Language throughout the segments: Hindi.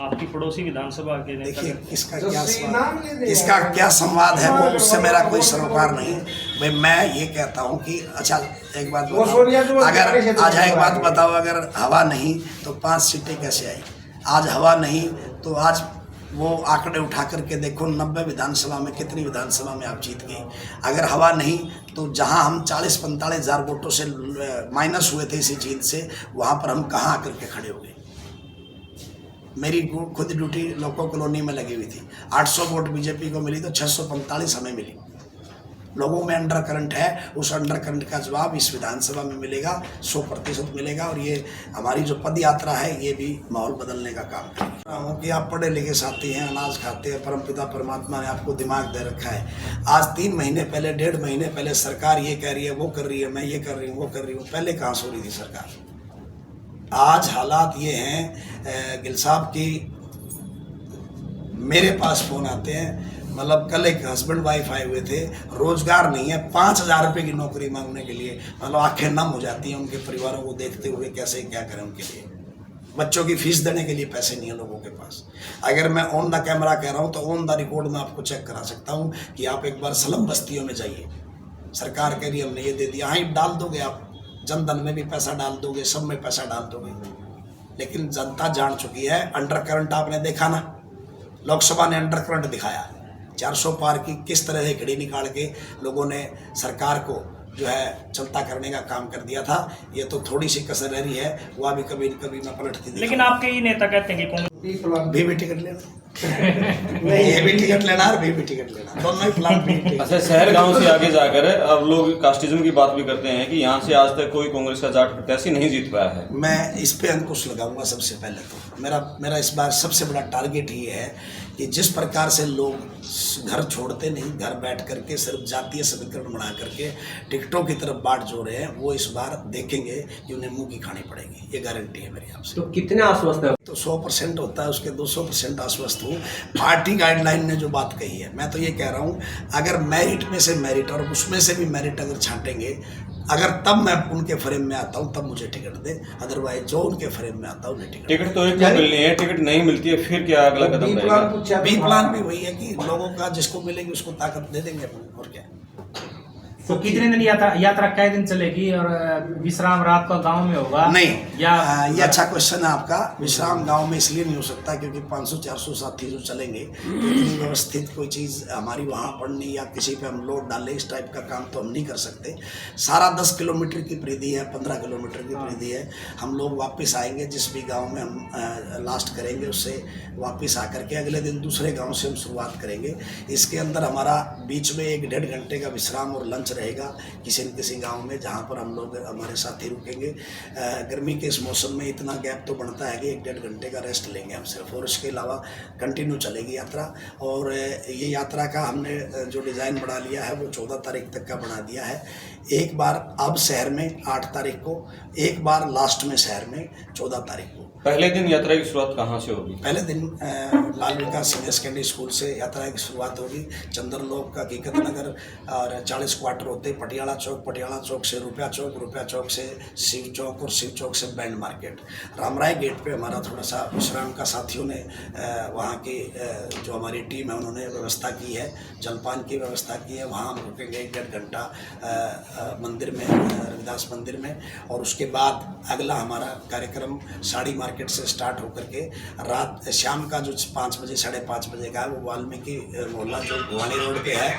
आपकी पड़ोसी विधानसभा के नेता। देखिए इसका क्या संवाद है वो उससे मेरा कोई सरोकार नहीं। भाई मैं ये कहता हूँ कि अच्छा एक बात बताओ, अगर आज एक बात बताओ, अगर हवा नहीं तो 5 सीटें कैसे आई? आज हवा नहीं तो आज वो आंकड़े उठा करके देखो 90 विधानसभा में कितनी विधानसभा में आप जीत गए। अगर हवा नहीं तो जहां हम 40-45 हज़ार वोटों से माइनस हुए थे इसी जीत से, वहां पर हम कहां आकर के खड़े हो गए। मेरी खुद ड्यूटी लोको कॉलोनी में लगी हुई थी, 800 वोट बीजेपी को मिली तो 645 हमें मिली। लोगों में अंडर करंट है, उस अंडर करंट का जवाब इस विधानसभा में मिलेगा, 100% मिलेगा। और ये हमारी जो पद यात्रा है ये भी माहौल बदलने का काम कर रहा हूँ कि आप पढ़े लिखे साथी हैं, अनाज खाते हैं, परमपिता परमात्मा ने आपको दिमाग दे रखा है। आज 3 महीने पहले 1.5 महीने पहले सरकार ये कह रही है, वो कर रही है, मैं ये कर रही हूँ, वो कर रही हूँ। पहले कहाँ सो रही थी सरकार? आज हालात ये हैं गिल साहब की मेरे पास फ़ोन आते हैं, मतलब कल एक हस्बैंड वाइफ आए हुए थे, रोजगार नहीं है, 5,000 रुपये की नौकरी मांगने के लिए, मतलब आंखें नम हो जाती हैं उनके परिवारों को देखते हुए, कैसे क्या करें उनके लिए। बच्चों की फीस देने के लिए पैसे नहीं है लोगों के पास। अगर मैं ऑन द कैमरा कह रहा हूँ तो ऑन द रिकॉर्ड में आपको चेक करा सकता हूँ कि आप एक बार स्लम बस्तियों में जाइए, सरकार कह रही है हमने ये दे दिया, हाँ डाल दोगे आप, जनधन में भी पैसा डाल दोगे, सब में पैसा डाल दोगे, लेकिन जनता जान चुकी है। अंडर करंट आपने देखा ना, लोकसभा ने अंडर करंट दिखाया, 400 पार की किस तरह से घड़ी निकाल के लोगों ने सरकार को जो है चलता करने का काम कर दिया था। ये तो थोड़ी सी कसर रही है, वह भी कभी न कभी मैं पलटती। लेकिन आपके ही नेता कहते हैं कि कांग्रेस भी टिकट लेना नहीं, ये भी टिकट लेना और भी टिकट लेना, दोनों ही प्लान भी। अच्छा, शहर गांव से आगे जाकर अब लोग कास्टिज्म की बात भी करते हैं कि यहाँ से आज तक कोई कांग्रेस का जाट प्रत्याशी नहीं जीत पाया है। मैं इस पे अंकुश लगाऊंगा। सबसे पहले तो मेरा इस बार सबसे बड़ा टारगेट ये है कि जिस प्रकार से लोग घर छोड़ते नहीं, घर बैठ करके सिर्फ जातीय समीकरण बना करके टिकटों की तरफ बाट जो रहे हैं, वो इस बार देखेंगे कि उन्हें मुंह की खानी पड़ेगी। ये गारंटी है मेरी आपसे। तो कितने आश्वस्त है? तो 100% होता है, उसके 200% आश्वस्त हूँ। पार्टी गाइडलाइन ने जो बात कही है, मैं तो ये कह रहा हूँ अगर मेरिट में से मेरिट और उसमें से भी मेरिट अगर छांटेंगे, अगर तब मैं उनके फ्रेम में आता हूँ तब मुझे टिकट दे, अदरवाइज जो उनके फ्रेम में आता हूँ उन्हें टिकट तो एक को मिलनी है, टिकट नहीं मिलती है फिर क्या अगला कदम रहेगा? बी प्लान भी वही है कि लोगों का जिसको मिलेगी उसको ताकत दे देंगे अपन, और क्या। तो कितने दिन यात्रा कै दिन चलेगी और विश्राम रात को गांव में होगा? नहीं, या ये अच्छा क्वेश्चन है आपका। विश्राम गांव में इसलिए नहीं हो सकता क्योंकि 500-400 साथी जो चलेंगे, इतनी व्यवस्थित कोई चीज़ हमारी वहाँ पड़नी या किसी पे हम लोड डालें, इस टाइप का काम तो हम नहीं कर सकते। सारा 10 किलोमीटर की परिधि है, 15 किलोमीटर की परिधि है। हम लोग वापस आएंगे, जिस भी गाँव में हम लास्ट करेंगे उससे वापस आकर के अगले दिन दूसरे गाँव से हम शुरुआत करेंगे। इसके अंदर हमारा बीच में 1-1.5 घंटे का विश्राम और लंच रहेगा किसी न किसी गांव में, जहां पर हम लोग हमारे साथी रुकेंगे। गर्मी के इस मौसम में इतना गैप तो बनता है कि 1-1.5 घंटे का रेस्ट लेंगे हम सिर्फ, और उसके अलावा कंटिन्यू चलेगी यात्रा। और ये यात्रा का हमने जो डिज़ाइन बना लिया है वो 14 तारीख तक का बना दिया है। एक बार अब शहर में 8 तारीख को, एक बार लास्ट में शहर में 14 तारीख को। पहले दिन यात्रा की शुरुआत कहाँ से होगी? पहले दिन लाल विकास सीनियर सेकेंडरी स्कूल से यात्रा की शुरुआत होगी। चंद्रलोक का हकीकत नगर और 40 क्वार्टर होते पटियाला चौक से रुपया चौक से शिव चौक और शिव चौक से बैंड मार्केट। रामराय गेट पे हमारा थोड़ा सा विश्राम का साथियों ने वहाँ की जो हमारी टीम है उन्होंने व्यवस्था की है, जलपान की व्यवस्था की है। वहाँ हम रुकेंगे 1-1.5 घंटा मंदिर में, रविदास मंदिर में। और उसके बाद अगला हमारा कार्यक्रम साड़ी मार्केट से स्टार्ट होकर के रात शाम का जो 5 बजे 5:30 बजे का है वो वाल्मीकि मोहल्ला जो भवानी रोड पे है,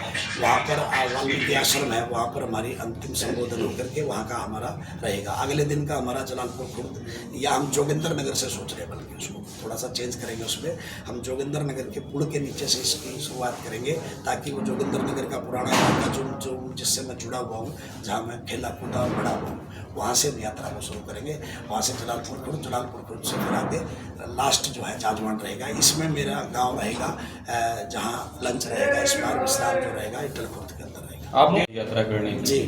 वहाँ पर वाल्मीकि आश्रम है, वहाँ पर हमारी अंतिम संबोधन होकर के वहाँ का हमारा रहेगा। अगले दिन का हमारा जलालपुर खुर्द या हम जोगिंदर नगर से सोच रहे हैं, बल्कि उसको थोड़ा सा चेंज करेंगे। उसमें हम जोगिंदर नगर के पुल के नीचे से इसकी शुरुआत करेंगे ताकि वो जोगिंदर नगर का पुराना इलाका जो जिससे मैं जुड़ा हुआ हूँ, जहाँ मैं खेला कूदा और बड़ा हुआ हूँ, वहाँ से हम यात्रा को शुरू करेंगे। वहाँ से जलालपुर खुर्द से फिर आगे लास्ट जो है जाजवान रहेगा। इसमें मेरा गांव रहेगा जहाँ लंच रहेगा, इस बार विश्राम जो रहेगा इटल खुर्द के अंदर रहेगा। आपने यात्रा करनी जी,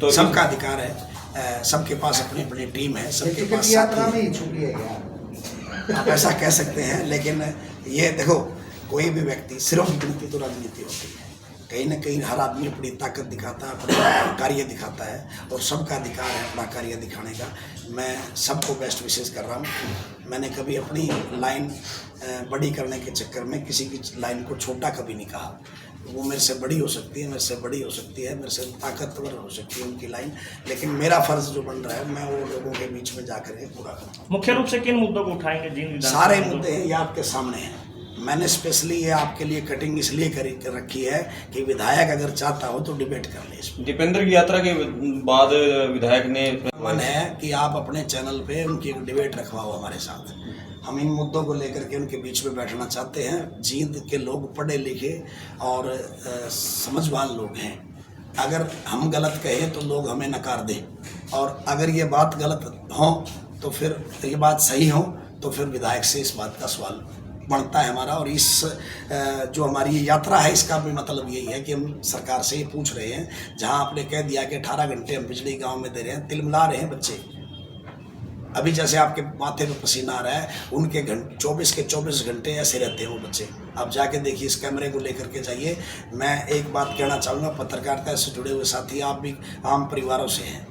तो सबका अधिकार है, सबके पास अपनी अपनी टीम है, सबके पास यात्रा में ही छुट्टी है यार, आप ऐसा कह सकते हैं। लेकिन ये देखो, कोई भी व्यक्ति सिरों की गिनती तो राजनीति होती है, कहीं ना कहीं हर आदमी अपनी ताकत दिखाता है, अपना कार्य दिखाता है, और सबका अधिकार है अपना कार्य दिखाने का। मैं सबको बेस्ट विशेष कर रहा हूँ। मैंने कभी अपनी लाइन बड़ी करने के चक्कर में किसी की लाइन को छोटा कभी नहीं कहा। वो मेरे से बड़ी हो सकती है, मेरे से बड़ी हो सकती है, मेरे से ताकतवर हो सकती है उनकी लाइन, लेकिन मेरा फर्ज जो बन रहा है मैं वो लोगों के बीच में जाकर के पूरा करूँ। मुख्य रूप से किन मुद्दों को उठाएंगे जिन सारे मुद्दे हैं ये आपके सामने हैं। मैंने स्पेशली ये आपके लिए कटिंग इसलिए रखी है कि विधायक अगर चाहता हो तो डिबेट कर ले। इसमें दीपेंद्र की यात्रा के बाद विधायक ने मन है कि आप अपने चैनल पे उनकी एक डिबेट रखवाओ हमारे साथ। हम इन मुद्दों को लेकर के उनके बीच में बैठना चाहते हैं। जींद के लोग पढ़े लिखे और समझवान लोग हैं। अगर हम गलत कहें तो लोग हमें नकार दें, और अगर ये बात गलत हो तो फिर ये बात सही हो तो फिर विधायक से इस बात का सवाल बनता है हमारा। और इस जो हमारी ये यात्रा है इसका भी मतलब यही है कि हम सरकार से ये पूछ रहे हैं, जहां आपने कह दिया कि 18 घंटे हम बिजली गांव में दे रहे हैं, तिलमिला रहे हैं बच्चे। अभी जैसे आपके माथे पे पसीना आ रहा है, उनके 24 के 24 घंटे ऐसे रहते हैं वो बच्चे। आप जाके देखिए, इस कैमरे को लेकर के जाइए। मैं एक बात कहना चाहूँगा, पत्रकारिता से जुड़े हुए साथी आप भी आम परिवारों से हैं,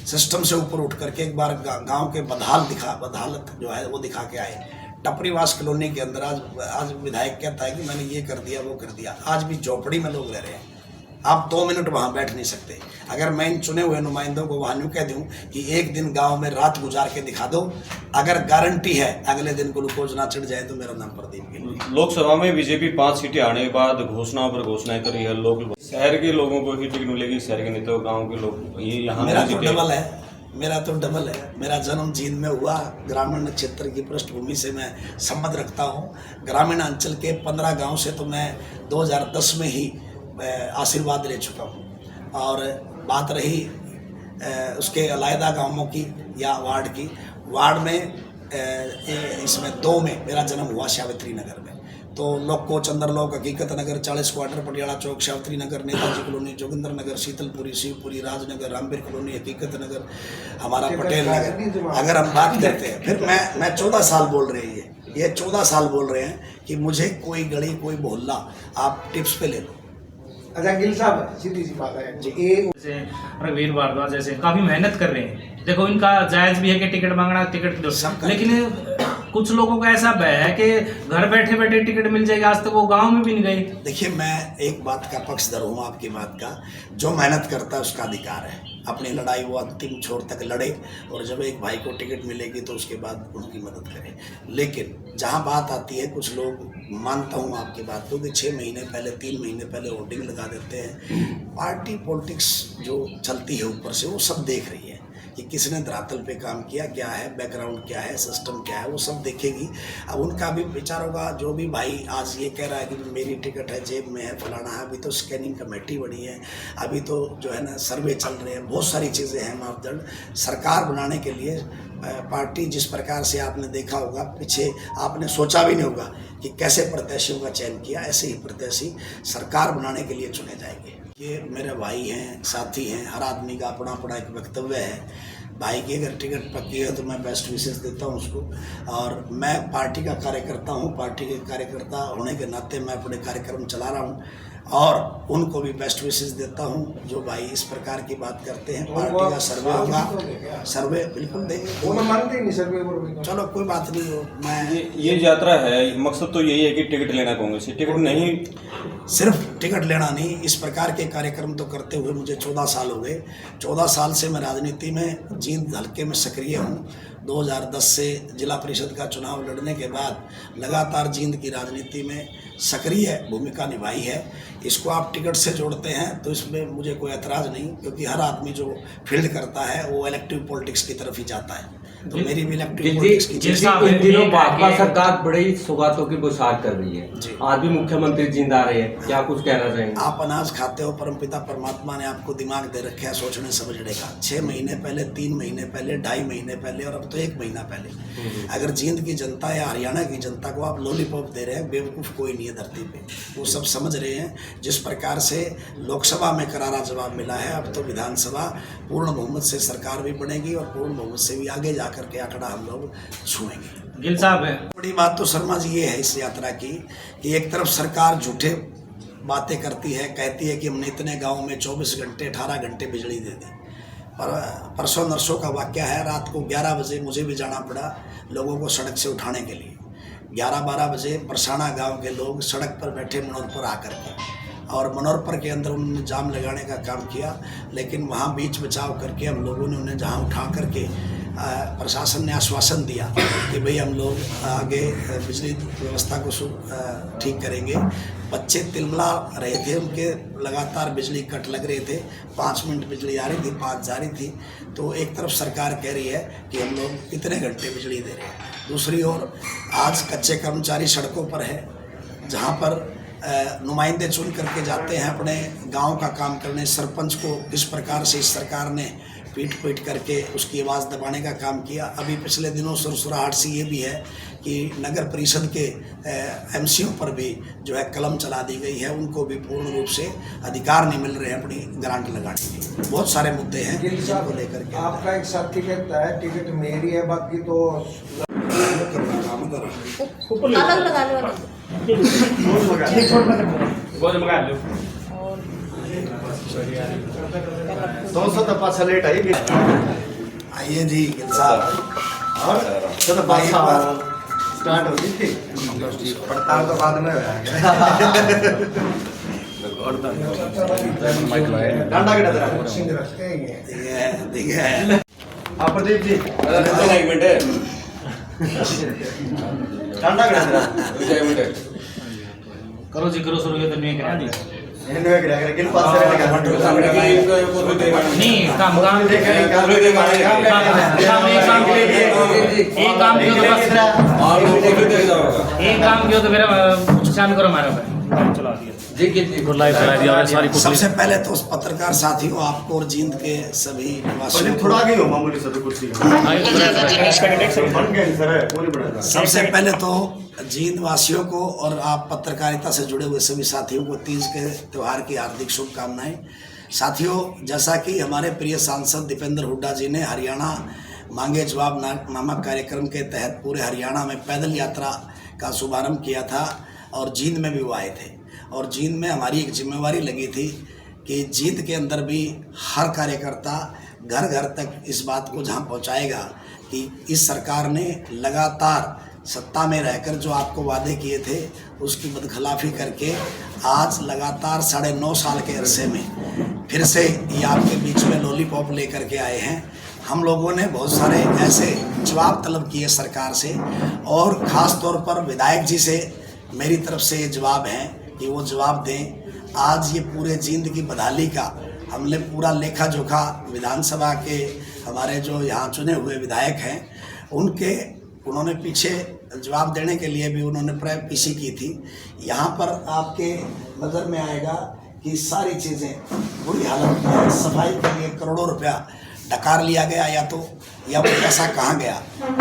सिस्टम से ऊपर उठ करके एक बार गांव के बदहालत जो है वो दिखा के आए। टपरीवास कॉलोनी के अंदर आज विधायक कहता है कि मैंने ये कर दिया वो कर दिया। आज भी झोपड़ी में लोग रह रहे हैं। आप 2 मिनट वहाँ बैठ नहीं सकते। अगर मैं इन चुने हुए नुमाइंदों को वहाँ यूँ कह दूँ कि एक दिन गांव में रात गुजार के दिखा दो, अगर गारंटी है अगले दिन ग्लूकोज ना चढ़ जाए तो मेरा नाम प्रदीप गिल। लोकसभा में बीजेपी 5 सीटें आने के बाद घोषणाओं पर घोषणाएं करी है। लोग शहर के लोगों को ही टिकट मिलेगी, शहर के नहीं तो गाँव के लोग ये यहाँ मेरा तो डबल है। मेरा जन्म जींद में हुआ। ग्रामीण क्षेत्र की पृष्ठभूमि से मैं संबंध रखता हूँ। ग्रामीण अंचल के 15 गांव से तो मैं 2010 में ही आशीर्वाद ले चुका हूँ। और बात रही उसके अलहदा गांवों की या वार्ड की, वार्ड में इसमें 2 में मेरा जन्म हुआ सावित्री नगर में। तो लोको, चंद्रलोक, हकीकत नगर, 40 क्वार्टर, पटियाला चौक, सावित्री नगर, नेताजी कॉलोनी, जोगिंदर नगर, शीतलपुरी, शिवपुरी, राजनगर, रामबीर कॉलोनी, हकीकत नगर, हमारा पटेल नगर। अगर हम बात करते हैं, फिर मैं 14 साल बोल रहे हैं, ये 14 साल बोल रहे हैं कि मुझे कोई गली कोई मोहल्ला आप टिप्स पे ले लो। अच्छा गिल साहब, सीधी सी बात है जी, जैसे रघुवीर भारद्वाज जैसे काफी मेहनत कर रहे हैं। देखो इनका जायज भी है कि टिकट मांगना, टिकट दो, लेकिन कुछ लोगों का ऐसा भय है कि घर बैठे बैठे टिकट मिल जाएगा। आज तक वो गांव में भी नहीं गए। देखिए, मैं एक बात का पक्षधर हूँ आपकी बात का। जो मेहनत करता है उसका अधिकार है, अपनी लड़ाई वो अंतिम छोर तक लड़े, और जब एक भाई को टिकट मिलेगी तो उसके बाद उनकी मदद करे। लेकिन जहाँ बात आती है, कुछ लोग, मानता हूँ आपकी बात को, कि 6 महीने पहले 3 महीने पहले होर्डिंग लगा देते हैं। पार्टी पॉलिटिक्स जो चलती है ऊपर से वो सब देख रही है कि किसने धरातल पे काम किया, क्या है बैकग्राउंड, क्या है सिस्टम, क्या है, वो सब देखेगी। अब उनका भी विचार होगा। जो भी भाई आज ये कह रहा है कि मेरी टिकट है, जेब में है, फलाना है, अभी तो स्कैनिंग कमेटी बनी है, अभी तो जो है ना सर्वे चल रहे हैं, बहुत सारी चीज़ें हैं मापदंड। सरकार बनाने के लिए पार्टी जिस प्रकार से आपने देखा होगा, पीछे आपने सोचा भी नहीं होगा कि कैसे प्रत्याशियों का चयन किया, ऐसे ही प्रत्याशी सरकार बनाने के लिए चुने जाएंगे। ये मेरे भाई हैं, साथी हैं, हर आदमी का अपना अपना एक वक्तव्य है। भाई की अगर टिकट पक्की है तो मैं बेस्ट विशेष देता हूँ उसको। और मैं पार्टी का कार्यकर्ता हूँ, पार्टी के कार्यकर्ता होने के नाते मैं अपने कार्यक्रम चला रहा हूँ, और उनको भी बेस्ट विशेष देता हूँ। जो भाई इस प्रकार की बात करते हैं, पार्टी का सर्वे होगा, सर्वे बिल्कुल देंगे। मानते नहीं सर्वे, चलो कोई बात नहीं हो। मैं ये यात्रा है, मकसद तो यही है कि टिकट लेना कांग्रेस से, टिकट नहीं, सिर्फ टिकट लेना नहीं, इस प्रकार के कार्यक्रम तो करते हुए मुझे 14 साल हो गए। 14 साल से मैं राजनीति में जींद हल्के में सक्रिय हूँ। 2010 से जिला परिषद का चुनाव लड़ने के बाद लगातार जींद की राजनीति में सक्रिय भूमिका निभाई है। इसको आप टिकट से जोड़ते हैं तो इसमें मुझे कोई एतराज़ नहीं, क्योंकि हर आदमी जो फील्ड करता है वो इलेक्टिव पॉलिटिक्स की तरफ ही जाता है। तो मेरी भी इलेक्टिव पॉलिटिक्स की इन दिनों भाजपा सरकार बड़ी सौगातों की बौछार कर रही है। आज भी मुख्यमंत्री जींद आ रहे हैं, क्या कुछ कहना चाहेंगे? आप अनाज खाते हो, परमपिता परमात्मा ने आपको दिमाग दे रखा है सोचने समझने का। 6 महीने पहले, 3 महीने पहले, 2.5 महीने पहले, और अब तो 1 महीना पहले अगर जींद की जनता या हरियाणा की जनता को आप लॉलीपॉप दे रहे हैं, बेवकूफ़ कोई नहीं है धरती पे। वो सब समझ रहे हैं। जिस प्रकार से लोकसभा में करारा जवाब मिला है, अब तो विधानसभा पूर्ण बहुमत से सरकार भी बनेगी, और पूर्ण बहुमत से भी आगे जाकर के आंकड़ा हम लोग छुएंगे। गिल साहब है, बड़ी बात तो शर्मा जी ये है इस यात्रा की कि एक तरफ सरकार झूठे बातें करती है, कहती है कि हमने इतने गांव में 24 घंटे 18 घंटे बिजली दे दी। पर परसों नरसों का वाक़या है, रात को 11 बजे मुझे भी जाना पड़ा लोगों को सड़क से उठाने के लिए। 11-12 बजे परसाना गांव के लोग सड़क पर बैठे मनोहरपुर आकर के, और मनोहरपुर के अंदर उन्होंने जाम लगाने का काम किया, लेकिन वहाँ बीच बचाव करके हम लोगों ने उन्हें जहाँ उठा करके प्रशासन ने आश्वासन दिया कि भाई हम लोग आगे बिजली व्यवस्था को ठीक करेंगे। बच्चे तिलमिला रहे थे, उनके लगातार बिजली कट लग रहे थे, 5 मिनट बिजली आ रही थी, 5 जा रही थी। तो एक तरफ सरकार कह रही है कि हम लोग इतने घंटे बिजली दे रहे हैं, दूसरी ओर आज कच्चे कर्मचारी सड़कों पर है, जहाँ पर नुमाइंदे चुन करके जाते हैं अपने गांव का काम करने। सरपंच को किस प्रकार से इस सरकार ने पीट करके उसकी आवाज़ दबाने का काम किया। अभी पिछले दिनों सुरसुराहट से ये भी है कि नगर परिषद के एमसीओ पर भी जो है कलम चला दी गई है, उनको भी पूर्ण रूप से अधिकार नहीं मिल रहे हैं अपनी ग्रांट लगाने के। बहुत सारे मुद्दे हैं जिनको लेकर के। आपका एक साथी कहता है टिकट मेरी है, बाकी तो अलग लगाने वाले आइए जी गिल साहब, और स्टार्ट होगी थी पड़ताल तो बाद में सिंह रखते हैं देखिए प्रदीप जी एक मिनट ठंडा करो जी, करो शुरू तो नहीं करा जी। नहीं काम क्यों तो मेरा नुकसान करो हमारा चला दिया जी। सबसे पहले तो उस पत्रकार साथियों आपको और जींद के सभी निवासियों थोड़ा आगे हो मामूली सर कुर्सी सबसे पहले तो जींद वासियों को और आप पत्रकारिता से जुड़े हुए सभी साथियों को तीज के त्यौहार की हार्दिक शुभकामनाएं। साथियों, जैसा कि हमारे प्रिय सांसद दीपेंद्र हुड्डा जी ने हरियाणा मांगे जवाब नामक कार्यक्रम के तहत पूरे हरियाणा में पैदल यात्रा का शुभारंभ किया था और जींद में भी वो आए थे, और जींद में हमारी एक जिम्मेवारी लगी थी कि जींद के अंदर भी हर कार्यकर्ता घर घर तक इस बात को जहां पहुंचाएगा कि इस सरकार ने लगातार सत्ता में रहकर जो आपको वादे किए थे उसकी बदखिलाफ़ी करके आज लगातार 9.5 साल के अरसे में फिर से ये आपके बीच में लॉलीपॉप लेकर के आए हैं। हम लोगों ने बहुत सारे ऐसे जवाब तलब किए सरकार से, और ख़ास तौर पर विधायक जी से मेरी तरफ से ये जवाब है कि वो जवाब दें। आज ये पूरे जींद की बदहाली का हमने पूरा लेखा जोखा विधानसभा के हमारे जो यहाँ चुने हुए विधायक हैं उन्होंने पीछे जवाब देने के लिए भी उन्होंने पीसी की थी। यहाँ पर आपके नज़र में आएगा कि सारी चीज़ें बुरी हालत में है। सफाई के लिए करोड़ों रुपया डकार लिया गया, या वो पैसा कहाँ गया।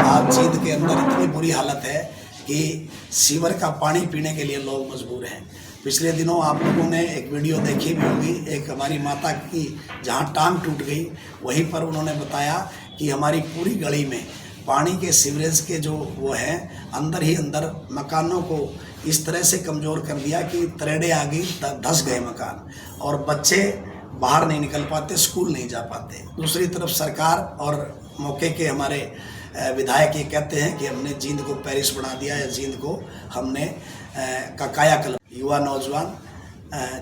आज जींद के अंदर इतनी बुरी हालत है कि सीवर का पानी पीने के लिए लोग मजबूर हैं। पिछले दिनों आप लोगों ने एक वीडियो देखी भी होगी, एक हमारी माता की जहाँ टांग टूट गई, वहीं पर उन्होंने बताया कि हमारी पूरी गली में पानी के सीवरेज के जो वो हैं अंदर ही अंदर मकानों को इस तरह से कमज़ोर कर दिया कि तरेड़े आ गई, धस गए मकान, और बच्चे बाहर नहीं निकल पाते, स्कूल नहीं जा पाते। दूसरी तरफ सरकार और मौके के हमारे विधायक ये कहते हैं कि हमने जींद को पेरिस बना दिया है, जींद को हमने कायाकल्प। युवा नौजवान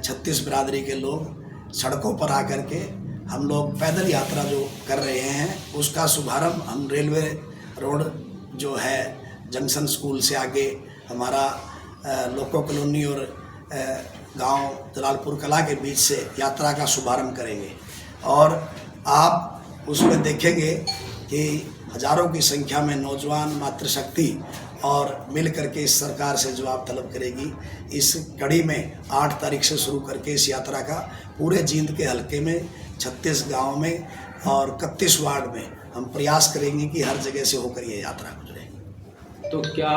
36 बिरादरी के लोग सड़कों पर आकर के हम लोग पैदल यात्रा जो कर रहे हैं उसका शुभारंभ हम रेलवे रोड जो है जंक्शन स्कूल से आगे हमारा लोको कॉलोनी और गांव जलालपुर कला के बीच से यात्रा का शुभारंभ करेंगे, और आप उसमें देखेंगे कि हजारों की संख्या में नौजवान मातृशक्ति और मिल करके इस सरकार से जवाब तलब करेगी। इस कड़ी में 8 तारीख से शुरू करके इस यात्रा का पूरे जींद के हलके में 36 गाँव में और 31 वार्ड में हम प्रयास करेंगे कि हर जगह से होकर ये यात्रा गुजरे। तो क्या